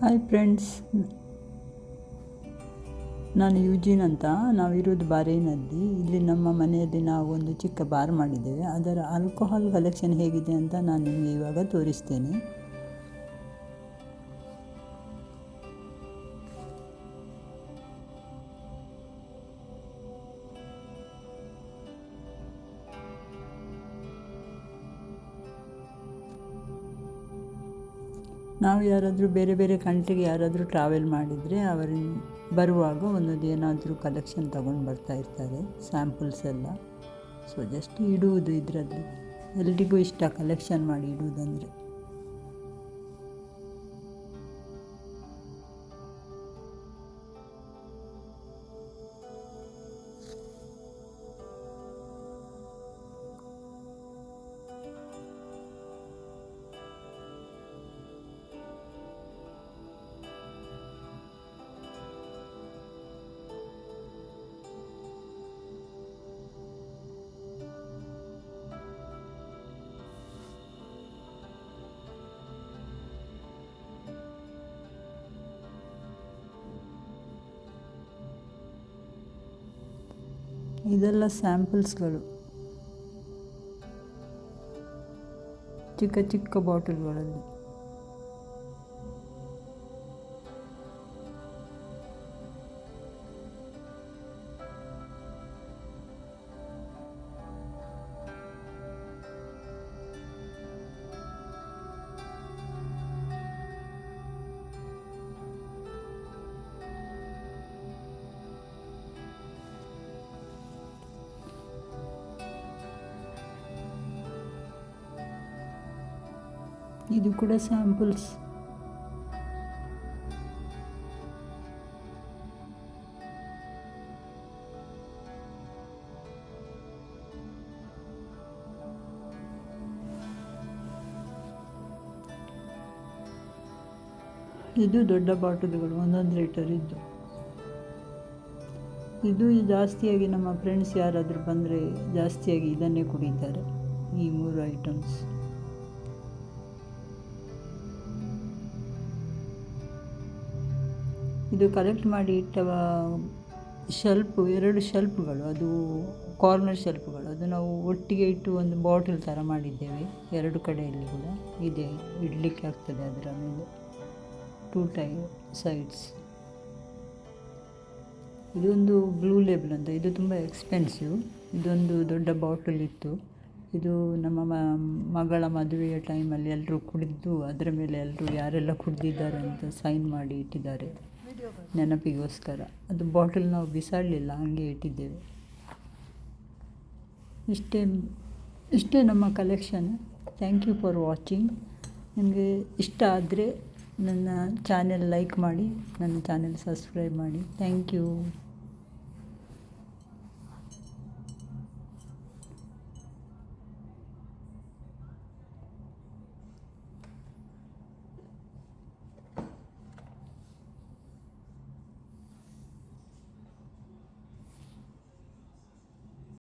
Hi friends, ನಾನು Eugene ಅಂತ. ನಾವಿರೋದು ಬಾರೇನಲ್ಲಿ. ಇಲ್ಲಿ ನಮ್ಮ ಮನೆಯಲ್ಲಿ ನಾವು ಒಂದು ಚಿಕ್ಕ ಬಾರ್ ಮಾಡಿದ್ದೇವೆ. ಅದರ ಆಲ್ಕೋಹಾಲ್ ಕಲೆಕ್ಷನ್ ಹೇಗಿದೆ ಅಂತ ನಾನು ನಿಮಗೆ ಇವಾಗ ತೋರಿಸ್ತೇನೆ. ನಾವು ಯಾರಾದರೂ ಬೇರೆ ಬೇರೆ ಕಂಟ್ರಿಗೆ ಯಾರಾದರೂ ಟ್ರಾವೆಲ್ ಮಾಡಿದರೆ ಅವರು ಬರುವಾಗ ಒಂದೊಂದು ಏನಾದರೂ ಕಲೆಕ್ಷನ್ ತಗೊಂಡು ಬರ್ತಾ ಇರ್ತಾರೆ, ಸ್ಯಾಂಪಲ್ಸ್ ಎಲ್ಲ. ಸೊ ಜಸ್ಟ್ ಇಡುವುದು ಇದರಲ್ಲಿ. ಎಲ್ರಿಗೂ ಇಷ್ಟ ಕಲೆಕ್ಷನ್ ಮಾಡಿ ಇಡುವುದಂದರೆ. ಇದೆಲ್ಲ ಸ್ಯಾಂಪಲ್ಸ್ಗಳು, ಚಿಕ್ಕ ಚಿಕ್ಕ ಬಾಟಲ್ಗಳಲ್ಲಿ. ಇದು ಕೂಡ ಸ್ಯಾಂಪಲ್ಸ್. ಇದು ದೊಡ್ಡ ಬಾಟಲ್ಗಳು, 1 ಲೀಟರ್ ಇದ್ದು. ಇದು ಜಾಸ್ತಿಯಾಗಿ ನಮ್ಮ ಫ್ರೆಂಡ್ಸ್ ಯಾರಾದರೂ ಬಂದರೆ ಜಾಸ್ತಿಯಾಗಿ ಇದನ್ನೇ ಕುಡಿತಾರೆ, ಈ 3 ಐಟಮ್ಸ್. ಇದು ಕಲೆಕ್ಟ್ ಮಾಡಿ ಇಟ್ಟ ಶೆಲ್ಫು, 2 ಶೆಲ್ಫ್ಗಳು, ಅದು ಕಾರ್ನರ್ ಶೆಲ್ಫ್ಗಳು. ಅದು ನಾವು ಒಟ್ಟಿಗೆ ಇಟ್ಟು ಒಂದು ಬಾಟಲ್ ಥರ ಮಾಡಿದ್ದೇವೆ. 2 ಕಡೆಯಲ್ಲಿ ಕೂಡ ಇದೆ, ಇಡಲಿಕ್ಕೆ ಆಗ್ತದೆ ಅದರ ಮೇಲೆ 2 ಸೈಡ್ಸ್. ಇದೊಂದು ಬ್ಲೂ ಲೇಬಲ್ ಅಂತ. ಇದು ತುಂಬ ಎಕ್ಸ್ಪೆನ್ಸಿವ್. ಇದೊಂದು ದೊಡ್ಡ ಬಾಟಲ್ ಇತ್ತು. ಇದು ನಮ್ಮ ಮಗಳ ಮದುವೆಯ ಟೈಮಲ್ಲಿ ಎಲ್ಲರೂ ಕುಡಿದು ಅದರ ಮೇಲೆ ಎಲ್ಲರೂ ಯಾರೆಲ್ಲ ಕುಡಿದಿದ್ದಾರೆ ಅಂತ ಸೈನ್ ಮಾಡಿ ಇಟ್ಟಿದ್ದಾರೆ, ನೆನಪಿಗೋಸ್ಕರ. ಅದು ಬಾಟಲ್ ನಾವು ಬಿಸಾಡಲಿಲ್ಲ, ಹಾಗೆ ಇಟ್ಟಿದ್ದೇವೆ. ಇಷ್ಟೇ ನಮ್ಮ collection. Thank you for watching. ನಿಮಗೆ ಇಷ್ಟ ಆದರೆ ನನ್ನ ಚಾನೆಲ್ ಲೈಕ್ ಮಾಡಿ, ನನ್ನ ಚಾನೆಲ್ ಸಬ್ಸ್ಕ್ರೈಬ್ ಮಾಡಿ. Thank you.